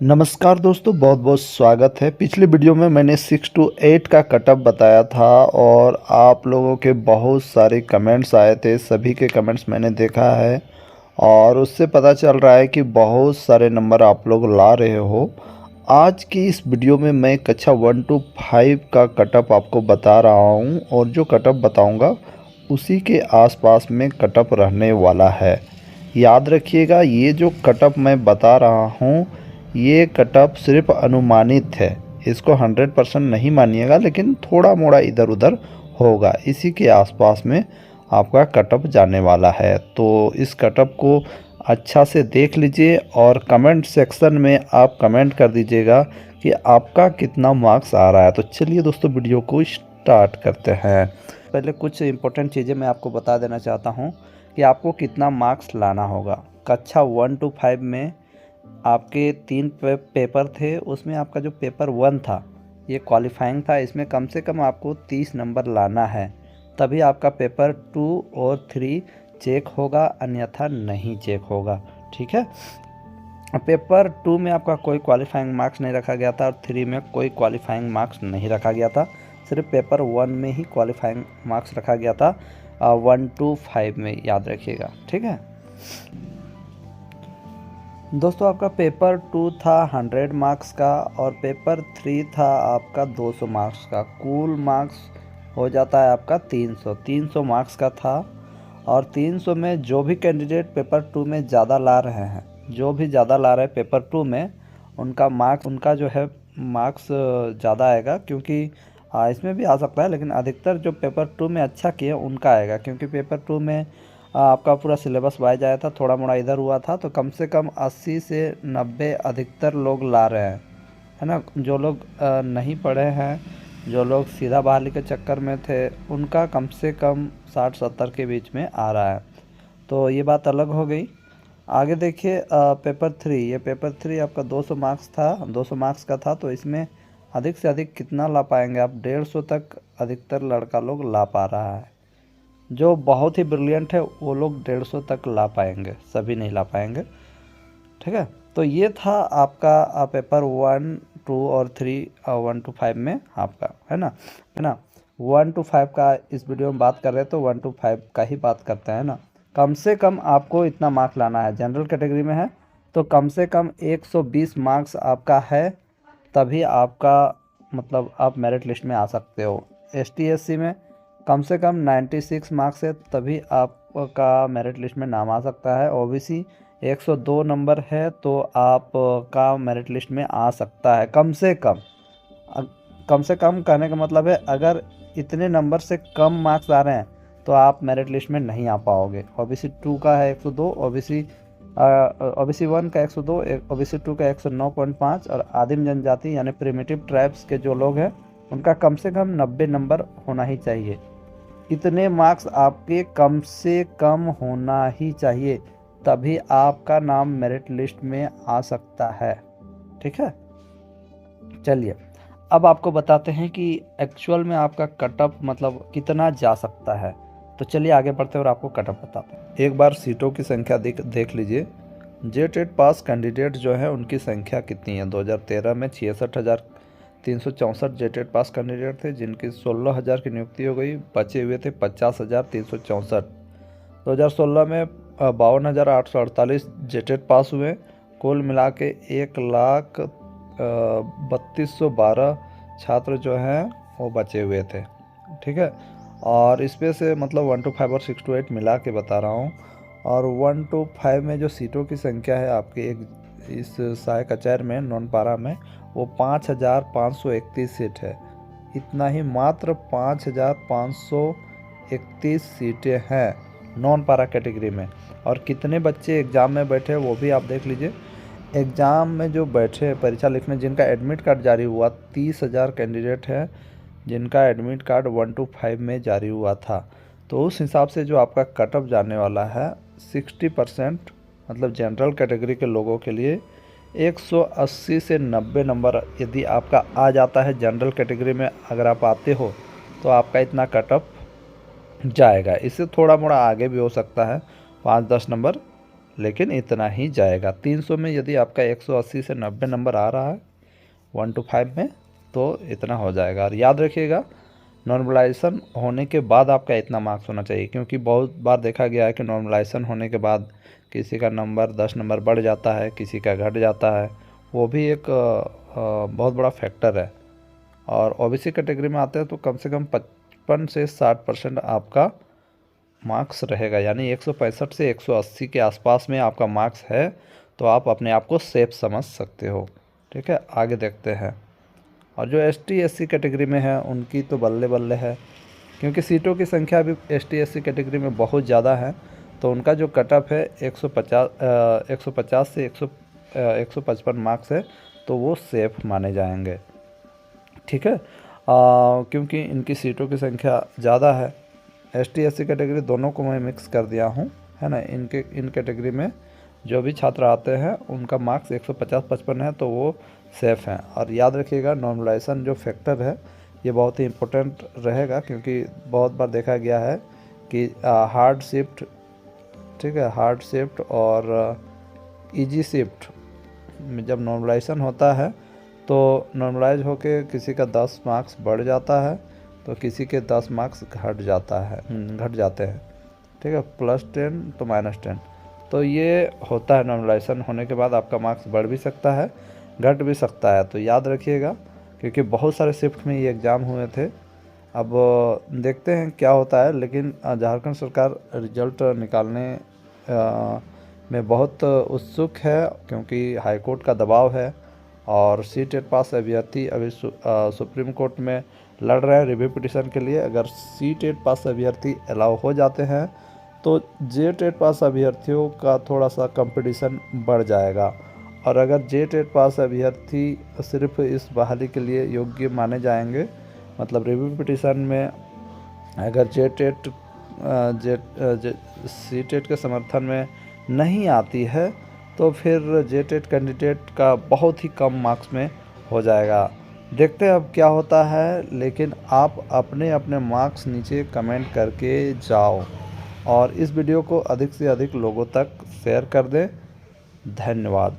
नमस्कार दोस्तों, बहुत बहुत स्वागत है। पिछले वीडियो में मैंने 6 to 8 का कटअप बताया था और आप लोगों के बहुत सारे कमेंट्स आए थे। सभी के कमेंट्स मैंने देखा है और उससे पता चल रहा है कि बहुत सारे नंबर आप लोग ला रहे हो। आज की इस वीडियो में मैं कक्षा 1 to 5 का कटअप आपको बता रहा हूँ और जो कटअप बताऊँगा उसी के आसपास में कटअप रहने वाला है। याद रखिएगा, ये जो कटअप मैं बता रहा हूँ ये कटअप सिर्फ अनुमानित है। इसको 100% नहीं मानिएगा, लेकिन थोड़ा मोड़ा इधर उधर होगा। इसी के आसपास में आपका कटअप जाने वाला है। तो इस कटअप को अच्छा से देख लीजिए और कमेंट सेक्शन में आप कमेंट कर दीजिएगा कि आपका कितना मार्क्स आ रहा है। तो चलिए दोस्तों, वीडियो को स्टार्ट करते हैं। पहले कुछ इंपॉर्टेंट चीज़ें मैं आपको बता देना चाहता हूँ कि आपको कितना मार्क्स लाना होगा। कक्षा 1 to 5 में आपके 3 पेपर थे। उसमें आपका जो पेपर 1 था ये क्वालिफाइंग था। इसमें कम से कम आपको 30 नंबर लाना है, तभी आपका पेपर 2 और 3 चेक होगा, अन्यथा नहीं चेक होगा। ठीक है। पेपर 2 में आपका कोई क्वालिफाइंग मार्क्स नहीं रखा गया था और 3 में कोई क्वालिफाइंग मार्क्स नहीं रखा गया था। सिर्फ पेपर 1 में ही क्वालिफाइंग मार्क्स रखा गया था, 1 to 5 में, याद रखिएगा। ठीक है दोस्तों, आपका पेपर 2 था 100 मार्क्स का और पेपर 3 था आपका 200 मार्क्स का। कुल मार्क्स हो जाता है आपका 300 मार्क्स का था। और 300 में जो भी कैंडिडेट पेपर 2 में ज़्यादा ला रहे हैं, जो भी ज़्यादा ला रहे हैं पेपर 2 में, उनका जो है मार्क्स ज़्यादा आएगा। क्योंकि इसमें भी आ सकता है, लेकिन अधिकतर जो पेपर 2 में अच्छा किए उनका आएगा। क्योंकि पेपर 2 में आपका पूरा सिलेबस वाइज आया था, थोड़ा मोड़ा इधर हुआ था, तो कम से कम 80 से 90 अधिकतर लोग ला रहे हैं, है ना। जो लोग नहीं पढ़े हैं, जो लोग सीधा बहाली के चक्कर में थे, उनका कम से कम 60-70 के बीच में आ रहा है। तो ये बात अलग हो गई। आगे देखिए, पेपर 3, ये पेपर 3 आपका 200 मार्क्स था, 200 मार्क्स का था। तो इसमें अधिक से अधिक कितना ला पाएंगे आप? 150 तक अधिकतर लड़का लोग ला पा रहा है। जो बहुत ही ब्रिलियंट है वो लोग 150 तक ला पाएंगे, सभी नहीं ला पाएंगे। ठीक है। तो ये था आपका पेपर 1, 2 और 3, 1 to 5 में आपका, है ना। 1 to 5 का इस वीडियो में बात कर रहे हैं, तो 1 to 5 का ही बात करते हैं ना। कम से कम आपको इतना मार्क्स लाना है। जनरल कैटेगरी में है तो कम से कम 120 मार्क्स आपका है, तभी आपका मतलब आप मेरिट लिस्ट में आ सकते हो। ST SC में कम से कम 96 मार्क्स है, तभी आपका मेरिट लिस्ट में नाम आ सकता है। OBC 102 नंबर है तो आपका मेरिट लिस्ट में आ सकता है, कम से कम। कम से कम कहने का मतलब है, अगर इतने नंबर से कम मार्क्स आ रहे हैं तो आप मेरिट लिस्ट में नहीं आ पाओगे। OBC 2 का है 102, OBC 1 का 102, OBC 2 का 109.5 और आदिम जनजाति यानी प्रिमिटिव ट्राइब्स के जो लोग हैं उनका कम से कम 90 नंबर होना ही चाहिए। इतने मार्क्स आपके कम से कम होना ही चाहिए, तभी आपका नाम मेरिट लिस्ट में आ सकता है। ठीक है। चलिए, अब आपको बताते हैं कि एक्चुअल में आपका कटअप मतलब कितना जा सकता है। तो चलिए आगे बढ़ते हैं और आपको कटअप बताते हैं। एक बार सीटों की संख्या देख लीजिए। JTET पास कैंडिडेट जो है उनकी संख्या कितनी है? 2013 में 66,364 JTET पास कैंडिडेट थे, जिनकी 16,000 की नियुक्ति हो गई। बचे हुए थे 50,364। 2016 में 52,848 JTET पास हुए। कुल मिला के 1,32,12 छात्र जो हैं वो बचे हुए थे। ठीक है। और इसमें से मतलब 1 to 5 और 6 to 8 मिला के बता रहा हूँ। और 1 to 5 में जो सीटों की संख्या है आपके एक इस सहायक आचार्य में नॉनपारा में, वो 5,531 सीट है। इतना ही, मात्र 5,531 सीटें हैं नॉनपारा कैटेगरी में। और कितने बच्चे एग्ज़ाम में बैठे वो भी आप देख लीजिए। एग्ज़ाम में जो बैठे परीक्षा लिखने, जिनका एडमिट कार्ड जारी हुआ, 30,000 कैंडिडेट हैं जिनका एडमिट कार्ड 1 to 5 में जारी हुआ था। तो उस हिसाब से जो आपका कटअप जाने वाला है 60%, मतलब जनरल कैटेगरी के लोगों के लिए 180 से 90 नंबर यदि आपका आ जाता है जनरल कैटेगरी में, अगर आप आते हो तो आपका इतना कटअप जाएगा। इससे थोड़ा मोड़ा आगे भी हो सकता है, 5-10 नंबर लेकिन इतना ही जाएगा। 300 में यदि आपका 180 से 90 नंबर आ रहा है 1 to 5 में, तो इतना हो जाएगा। और याद रखिएगा, नॉर्मलाइजेशन होने के बाद आपका इतना मार्क्स होना चाहिए, क्योंकि बहुत बार देखा गया है कि नॉर्मलाइजेशन होने के बाद किसी का नंबर 10 नंबर बढ़ जाता है, किसी का घट जाता है। वो भी एक बहुत बड़ा फैक्टर है। और ओबीसी कैटेगरी में आते हैं तो कम से कम 55 से 60% आपका मार्क्स रहेगा, यानी 165 से 180 के आसपास में आपका मार्क्स है, तो आप अपने आप को सेफ समझ सकते हो। ठीक है, आगे देखते हैं। और जो ST SC कैटेगरी में है उनकी तो बल्ले बल्ले है, क्योंकि सीटों की संख्या भी ST SC कैटेगरी में बहुत ज़्यादा है। तो उनका जो कट ऑफ है 150 से 155 मार्क्स है, तो वो सेफ माने जाएंगे। ठीक है, क्योंकि इनकी सीटों की संख्या ज़्यादा है। ST SC कैटेगरी दोनों को मैं मिक्स कर दिया हूँ, है ना। इन कैटेगरी में जो भी छात्र आते हैं उनका मार्क्स 150-55 है, तो वो सेफ़ हैं। और याद रखिएगा, नॉर्मलाइजेशन जो फैक्टर है ये बहुत ही इम्पोर्टेंट रहेगा, क्योंकि बहुत बार देखा गया है कि हार्ड शिफ्ट, ठीक है, हार्ड शिफ्ट और इजी शिफ्ट में जब नॉर्मलाइजेशन होता है तो नॉर्मलाइज होके किसी का 10 मार्क्स बढ़ जाता है, तो किसी के 10 मार्क्स घट जाते हैं। ठीक है, +10 तो -10, तो ये होता है। नॉर्मलाइजेशन होने के बाद आपका मार्क्स बढ़ भी सकता है, घट भी सकता है। तो याद रखिएगा, क्योंकि बहुत सारे शिफ्ट में ये एग्ज़ाम हुए थे। अब देखते हैं क्या होता है, लेकिन झारखंड सरकार रिजल्ट निकालने में बहुत उत्सुक है, क्योंकि हाई कोर्ट का दबाव है। और सी-टेट पास अभ्यर्थी अभी सुप्रीम कोर्ट में लड़ रहे हैं रिव्यू पिटीशन के लिए। अगर सी-टेट पास अभ्यर्थी अलाउ हो जाते हैं तो जे-टेट पास अभ्यर्थियों का थोड़ा सा कंपटीशन बढ़ जाएगा। और अगर जे-टेट पास अभ्यर्थी सिर्फ इस बहाली के लिए योग्य माने जाएंगे, मतलब रिव्यू पिटीशन में अगर जे-टेट सी-टेट के समर्थन में नहीं आती है, तो फिर जे-टेट कैंडिडेट का बहुत ही कम मार्क्स में हो जाएगा। देखते हैं अब क्या होता है, लेकिन आप अपने अपने मार्क्स नीचे कमेंट करके जाओ और इस वीडियो को अधिक से अधिक लोगों तक शेयर कर दें। धन्यवाद।